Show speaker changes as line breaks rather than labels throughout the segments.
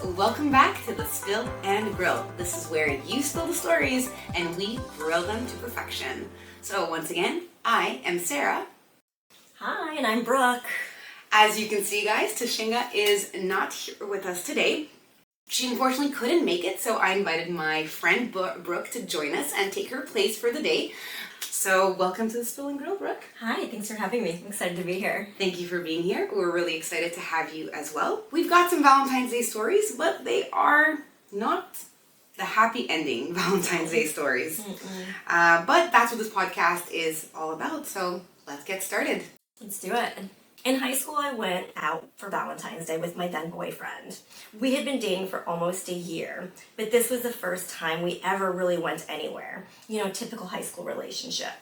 welcome back to the Spill and Grill. This is where you spill the stories and we grill them to perfection. So once again, I am Sarah.
Hi, and I'm Brooke.
As you can see, guys, Tashinga is not here with us today. She unfortunately couldn't make it, so I invited my friend Brooke to join us and take her place for the day. So welcome to the Spill and Grill, Brooke.
Hi, thanks for having me. I'm excited to be here.
Thank you for being here. We're really excited to have you as well. We've got some Valentine's Day stories, but they are not the happy ending Valentine's Day stories. But that's what this podcast is all about, so let's get started.
Let's do it. In high school, I went out for Valentine's Day with my then boyfriend. We had been dating for almost a year, but this was the first time we ever really went anywhere. You know, typical high school relationship.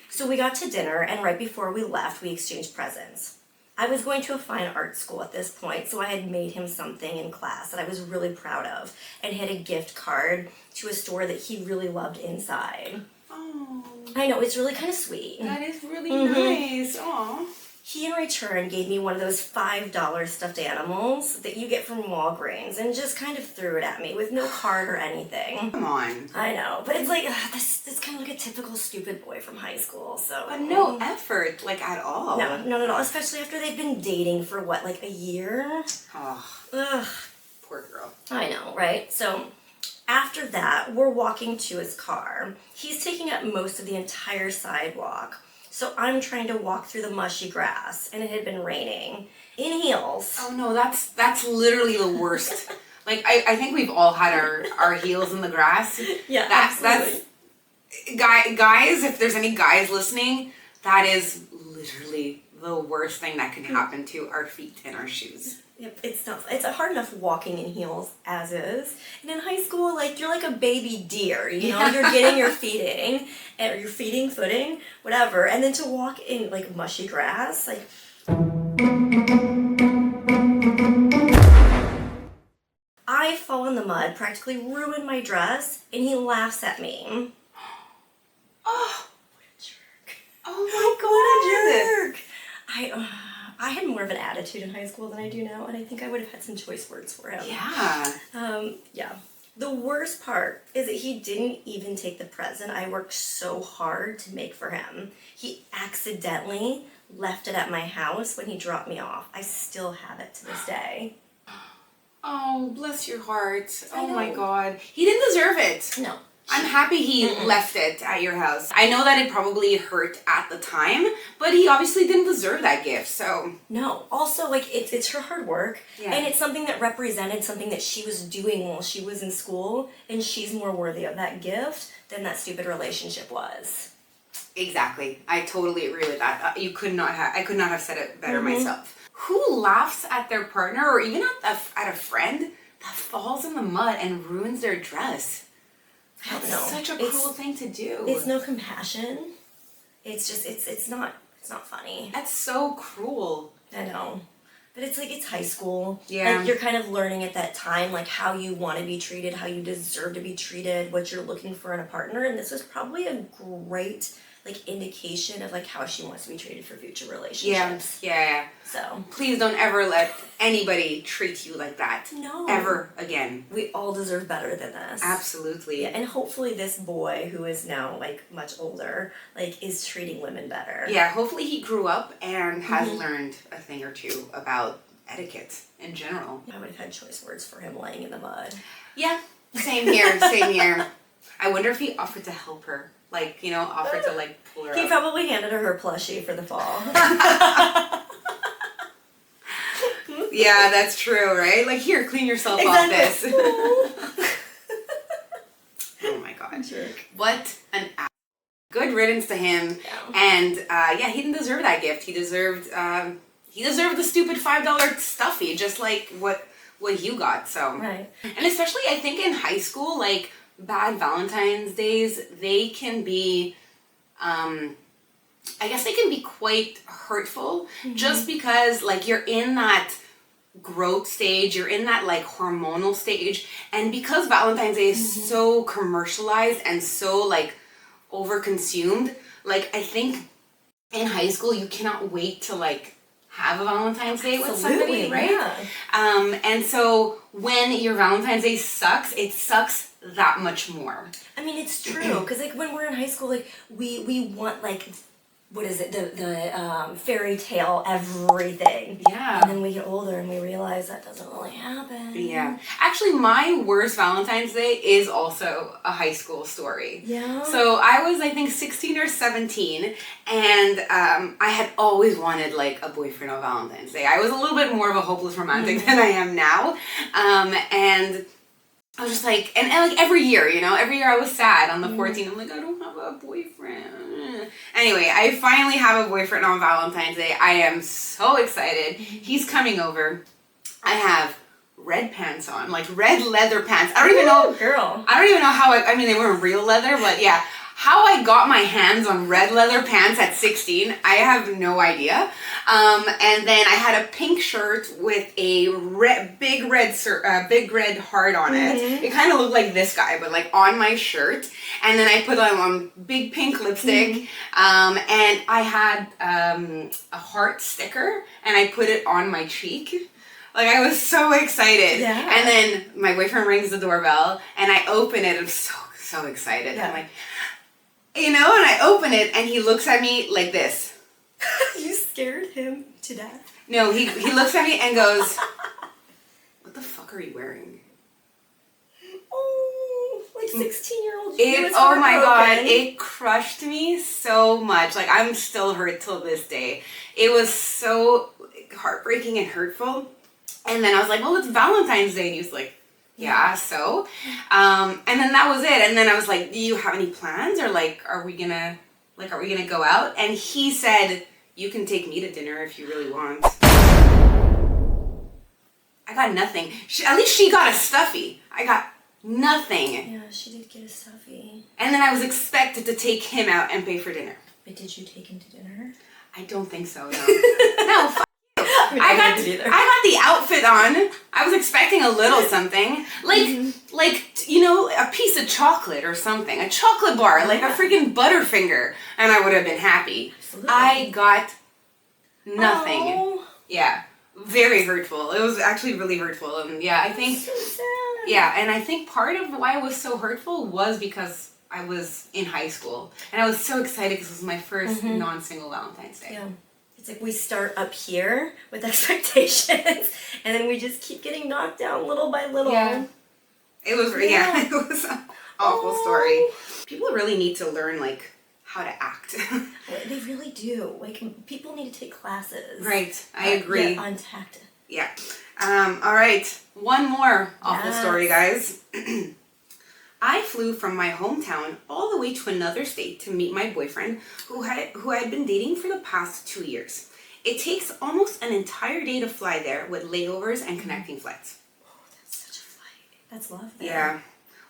So we got to dinner, and right before we left, we exchanged presents. I was going to a fine art school at this point, so I had made him something in class that I was really proud of, and had a gift card to a store that he really loved inside.
Oh,
I know, it's really kind of sweet.
that is really nice. Aw.
He, in return, gave me one of those $5 stuffed animals that you get from Walgreens and just kind of threw it at me with no card or anything.
Come on.
I know, but it's like, this kind of like a typical stupid boy from high school, so...
But no effort, like, at all.
No, not at all, especially after they've been dating for, what, like a year?
Oh,
Ugh,
poor girl.
I know, right? So, after that, we're walking to his car. He's taking up most of the entire sidewalk. So I'm trying to walk through the mushy grass, and it had been raining, in heels.
Oh no, that's literally the worst. Like, I think we've all had our heels in the grass.
Yeah,
That's guys, if there's any guys listening, that is literally the worst thing that can happen to our feet and our shoes.
Yep, it's hard enough walking in heels as is. And in high school, like, you're like a baby deer, you know? You're getting your footing, whatever. And then to walk in, like, mushy grass, like... I fall in the mud, practically ruin my dress, and he laughs at me.
Oh,
What a jerk.
oh my god.
What a jerk. I had more of an attitude in high school than I do now, and I think I would have had some choice words for him.
Yeah.
Yeah. The worst part is that he didn't even take the present I worked so hard to make for him. He accidentally left it at my house when he dropped me off. I still have it to this day.
Oh, bless your heart.
I
Oh my
know.
god. He didn't deserve it.
No.
I'm happy he left it at your house. I know that it probably hurt at the time, but he obviously didn't deserve that gift, so...
No. Also, like, it's her hard work,
Yeah.
and it's something that represented something that she was doing while she was in school, and she's more worthy of that gift than that stupid relationship was.
Exactly. I totally agree with that. I could not have said it better myself. Who laughs at their partner or even at a friend that falls in the mud and ruins their dress?
I don't
That's
know.
such a cruel thing to do.
It's no compassion. It's just, it's not funny.
That's so cruel.
I know. But it's like, it's high school.
Yeah.
Like, you're kind of learning at that time, like, how you want to be treated, how you deserve to be treated, what you're looking for in a partner. And this was probably a great, like, indication of, like, how she wants to be treated for future relationships.
Yeah.
So.
Please don't ever let anybody treat you like that.
No.
Ever again.
We all deserve better than this.
Absolutely.
Yeah, and hopefully this boy, who is now, like, much older, like, is treating women better.
Yeah, hopefully he grew up and has learned a thing or two about etiquette in general.
I would have had choice words for him laying in the mud.
Yeah, same here, same here. I wonder if he offered to help her. Like, you know, offered to, like, pull her
He
up.
probably handed her plushie for the fall.
Yeah, that's true, right? Like, here, clean yourself off this. Oh my god.
Jerk.
What an ass. Good riddance to him.
Yeah.
And, yeah, he didn't deserve that gift. He deserved the stupid $5 stuffy, just like what you got, so.
Right.
And especially, I think in high school, like, bad Valentine's Days, they can be, I guess they can be quite hurtful, just because, like, you're in that growth stage, you're in that, like, hormonal stage, and because Valentine's Day is so commercialized and so, like, overconsumed, like, I think in high school you cannot wait to, like, have a Valentine's Day with
Absolutely,
somebody, right?
yeah.
And so when your Valentine's Day sucks, it sucks that much more.
I mean, it's true, because like when we're in high school, like we want like, what is it, the fairy tale everything.
Yeah.
And then we get older and we realize that doesn't really happen.
Yeah. Actually, my worst Valentine's Day is also a high school story.
Yeah.
So I was, I think, 16 or 17, and I had always wanted like a boyfriend on Valentine's Day. I was a little bit more of a hopeless romantic than I am now. And I was just like, and like every year, you know, every year I was sad on the 14th. I'm like, I don't have a boyfriend. Anyway, I finally have a boyfriend on Valentine's Day. I am so excited. He's coming over. I have red pants on, like red leather pants. I don't even know.
Girl.
I don't even know how I mean, they weren't real leather, but yeah. How I got my hands on red leather pants at 16, I have no idea. And then I had a pink shirt with a big red heart on it. It kind of looked like this guy, but like on my shirt. And then I put on big pink lipstick. And I had a heart sticker, and I put it on my cheek. Like, I was so excited.
Yeah.
And then my boyfriend rings the doorbell, and I open it. I'm so excited.
Yeah.
I'm like, you know, and I open it, and he looks at me like this.
You scared him to death.
No, he looks at me and goes, what the fuck are you wearing?
Oh, like 16-year-old.
Oh my God, it crushed me so much. Like, I'm still hurt till this day. It was so heartbreaking and hurtful. And then I was like, well, it's Valentine's Day. And he was like, yeah, so? And then that was it. And then I was like, do you have any plans? Or like, are we gonna go out? And he said, you can take me to dinner if you really want. I got nothing. At least she got a stuffy. I got nothing.
Yeah, she did get a stuffy.
And then I was expected to take him out and pay for dinner.
But did you take him to dinner?
I don't think so, no. No, fuck you. I got the outfit on. I was expecting a little something. Like, you know, a piece of chocolate or something. A chocolate bar, like a freaking Butterfinger. And I would have been happy.
Absolutely.
I got nothing.
Oh.
Yeah. Very hurtful. It was actually really hurtful. And yeah, I think...
So sad.
Yeah, and I think part of why it was so hurtful was because I was in high school. And I was so excited because it was my first non-single Valentine's Day.
Yeah. It's like we start up here with expectations, and then we just keep getting knocked down little by little.
Yeah. It was, it was an awful story. People really need to learn, like, how to act.
They really do. Like, people need to take classes.
Right, I agree.
Yeah, on tact.
Yeah. All right, one more awful story, guys. I flew from my hometown all the way to another state to meet my boyfriend who I had been dating for the past 2 years. It takes almost an entire day to fly there with layovers and connecting flights.
Oh, that's such a flight. That's love there.
Yeah.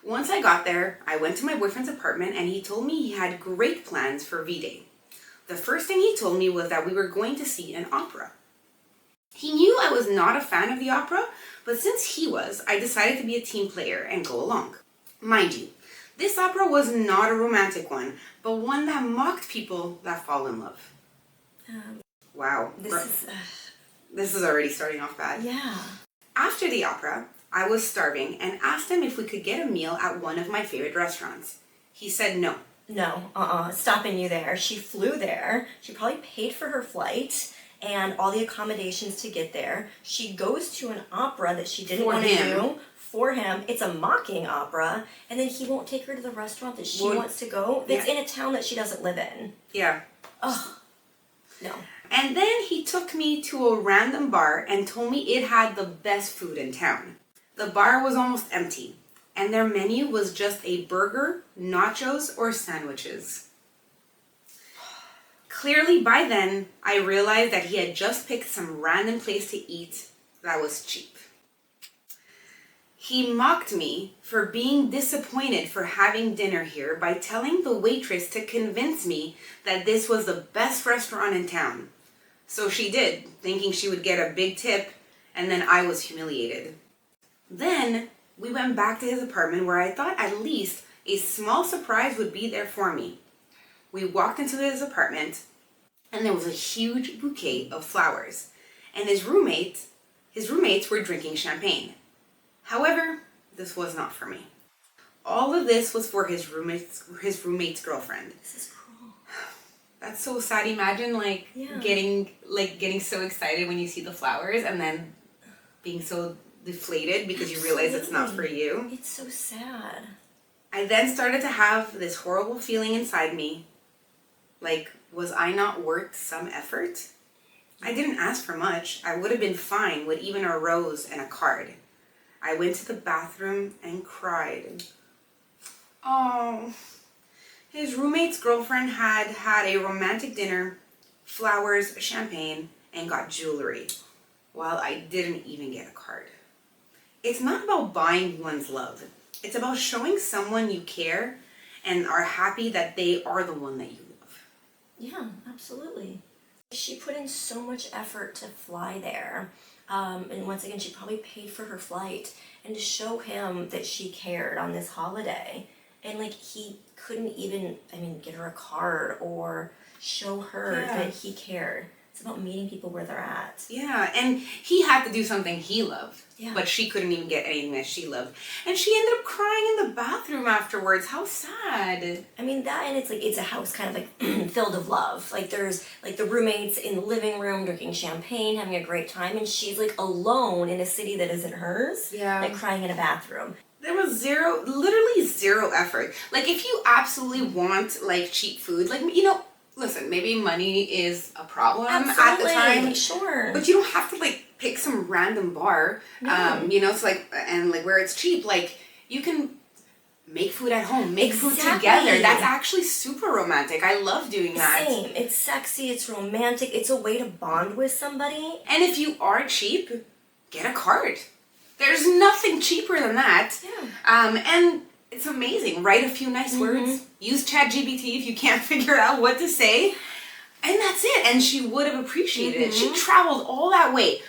Once I got there, I went to my boyfriend's apartment and he told me he had great plans for V-Day. The first thing he told me was that we were going to see an opera. He knew I was not a fan of the opera, but since he was, I decided to be a team player and go along. Mind you, this opera was not a romantic one, but one that mocked people that fall in love. Wow. This is already starting off bad.
Yeah.
After the opera, I was starving and asked him if we could get a meal at one of my favorite restaurants. He said no.
No, stopping you there. She flew there. She probably paid for her flight and all the accommodations to get there. She goes to an opera that she didn't want to do for him. It's a mocking opera, and then he won't take her to the restaurant that she wants to go. That's in a town that she doesn't live in.
Yeah.
Ugh. No.
And then he took me to a random bar and told me it had the best food in town. The bar was almost empty, and their menu was just a burger, nachos, or sandwiches. Clearly, by then, I realized that he had just picked some random place to eat that was cheap. He mocked me for being disappointed for having dinner here by telling the waitress to convince me that this was the best restaurant in town. So she did, thinking she would get a big tip, and then I was humiliated. Then we went back to his apartment where I thought at least a small surprise would be there for me. We walked into his apartment, and there was a huge bouquet of flowers. and his roommates were drinking champagne. However, this was not for me. All of this was for his roommate's girlfriend.
This is cruel.
That's so sad. Imagine getting so excited when you see the flowers and then being so deflated because you realize it's not for you.
It's so sad.
I then started to have this horrible feeling inside me. Like, was I not worth some effort? I didn't ask for much. I would have been fine with even a rose and a card. I went to the bathroom and cried. Oh, his roommate's girlfriend had a romantic dinner, flowers, champagne, and got jewelry, while I didn't even get a card. It's not about buying one's love. It's about showing someone you care and are happy that they are the one that you love.
Yeah, absolutely. She put in so much effort to fly there. And once again, she probably paid for her flight. And to show him that she cared on this holiday. And like, he couldn't even, get her a card or show her that he cared. It's about meeting people where they're at.
Yeah, and he had to do something he loved.
Yeah.
But she couldn't even get anything that she loved. And she ended up crying in the bathroom afterwards. How sad.
That, and it's a house kind of like filled of love. Like, there's like the roommates in the living room drinking champagne, having a great time, and she's like alone in a city that isn't hers.
Yeah.
Like crying in a bathroom.
There was literally zero effort. Like, if you absolutely want like cheap food, like, listen, maybe money is a problem at the time.
Sure.
But you don't have to like pick some random bar.
No.
It's like, and like where it's cheap, like you can make food at home, make food together. That's actually super romantic. I love doing that.
Same. It's sexy, it's romantic, it's a way to bond with somebody.
And if you are cheap, get a card. There's nothing cheaper than that.
Yeah.
And it's amazing. Write a few nice words. Use ChatGPT if you can't figure out what to say. And that's it. And she would have appreciated it. She traveled all that way,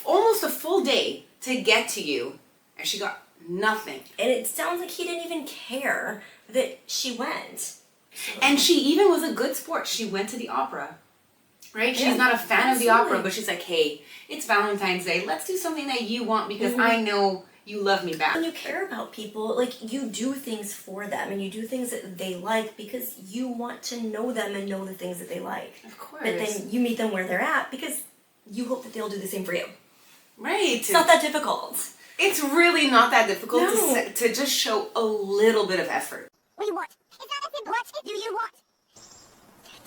almost a full day to get to you. And she got nothing.
And it sounds like he didn't even care that she went.
And she even was a good sport. She went to the opera. Right?
Yeah,
She's not a fan of the
absolutely.
opera, but she's like, hey, it's Valentine's Day. Let's do something that you want because I know you love me back.
When you care about people, like, you do things for them and you do things that they like because you want to know them and know the things that they like.
Of course.
But then you meet them where they're at because you hope that they'll do the same for you.
Right.
It's not that difficult.
It's really not that difficult
No.
to just show a little bit of effort.
What do you want? It's not that simple. What do you want?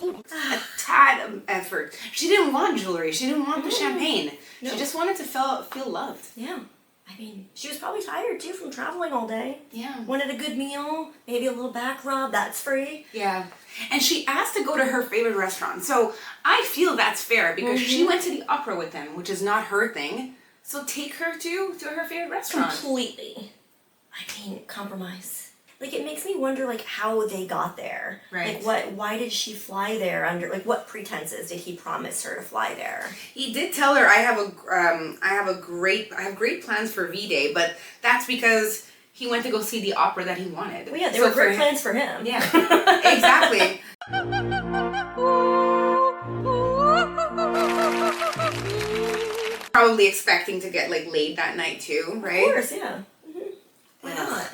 A tad of effort. She didn't want jewelry. She didn't want the champagne.
No.
She just wanted to feel loved.
Yeah. She was probably tired too from traveling all day.
Yeah.
Wanted a good meal, maybe a little back rub, that's free.
Yeah. And she asked to go to her favorite restaurant. So I feel that's fair because she went to the opera with them, which is not her thing. So take her to her favorite restaurant.
Completely. Compromise. Like, it makes me wonder, like, how they got there.
Right.
Like, why did she fly there under, like, what pretenses did he promise her to fly there?
He did tell her I have great plans for V-Day, but that's because he went to go see the opera that he wanted.
Well, yeah, they were great plans for him.
Yeah, exactly. Probably expecting to get like laid that night too, right?
Of course, yeah. Why not?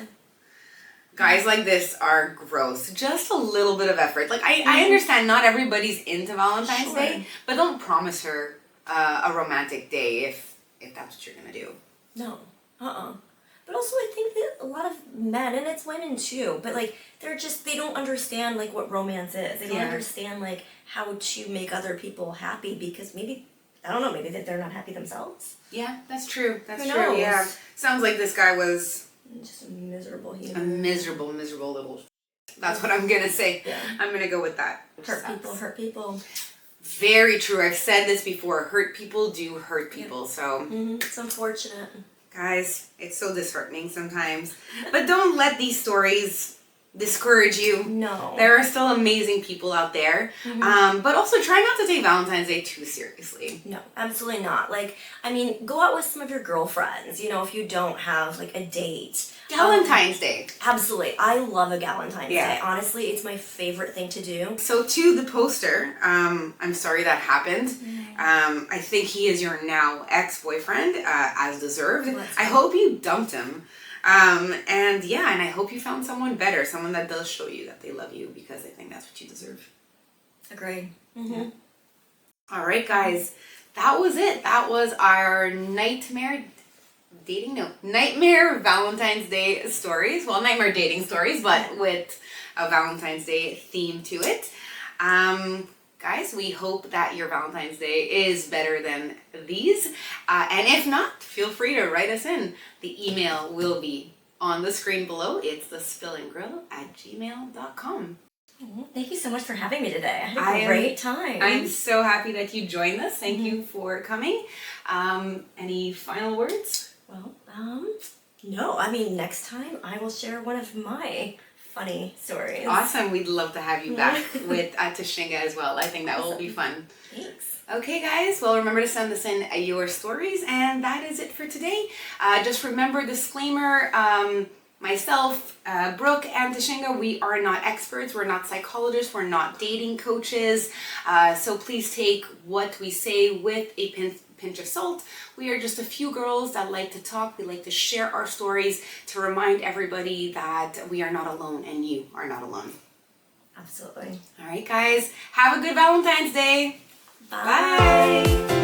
Guys like this are gross. Just a little bit of effort. Like, I understand not everybody's into Valentine's Day, but don't promise her a romantic day if that's what you're gonna do.
No. But also, I think that a lot of men, and it's women too, but like, they don't understand like what romance is. They don't understand like how to make other people happy because maybe that they're not happy themselves.
Yeah, that's true. That's
Who
true.
knows?
Yeah. Sounds like this guy was
Just a miserable
a
human.
miserable little. That's what I'm gonna say.
Yeah.
I'm gonna go with that.
Hurt people.
Very true. I've said this before. Hurt people do hurt people. So,
It's unfortunate.
guys, it's so disheartening sometimes. But don't let these stories discourage you.
No.
There are still amazing people out there. But also try not to take Valentine's Day too seriously.
No, absolutely not. Like, I mean, go out with some of your girlfriends, you know, if you don't have like a date.
Valentine's Day.
Absolutely. I love a Valentine's
Yeah.
Day. Honestly, it's my favorite thing to do.
So to the poster, I'm sorry that happened. I think he is your now ex-boyfriend, as deserved. I hope you dumped him. And I hope you found someone better, someone that does show you that they love you, because I think that's what you deserve.
Agreed.
Yeah. All right, guys, that was it. That was our nightmare Valentine's Day stories. Well, nightmare dating stories, but with a Valentine's Day theme to it. Guys, we hope that your Valentine's Day is better than these. And if not, feel free to write us in. The email will be on the screen below. It's thespillandgrill@gmail.com.
Thank you so much for having me today. I had a great time.
I'm so happy that you joined us. Thank you for coming. Any final words?
Well, no. I mean, next time I will share one of my funny stories.
Awesome. We'd love to have you back with Tashinga as well. I think that will be fun.
Thanks.
Okay, guys. Well, remember to send us in your stories. And that is it for today. Just remember, disclaimer, myself, Brooke, and Tashinga, we are not experts. We're not psychologists. We're not dating coaches. So please take what we say with a pinch of salt. We are just a few girls that like to talk. We like to share our stories to remind everybody that we are not alone and you are not alone.
Absolutely.
All right, guys. Have a good Valentine's Day.
Bye.
Bye.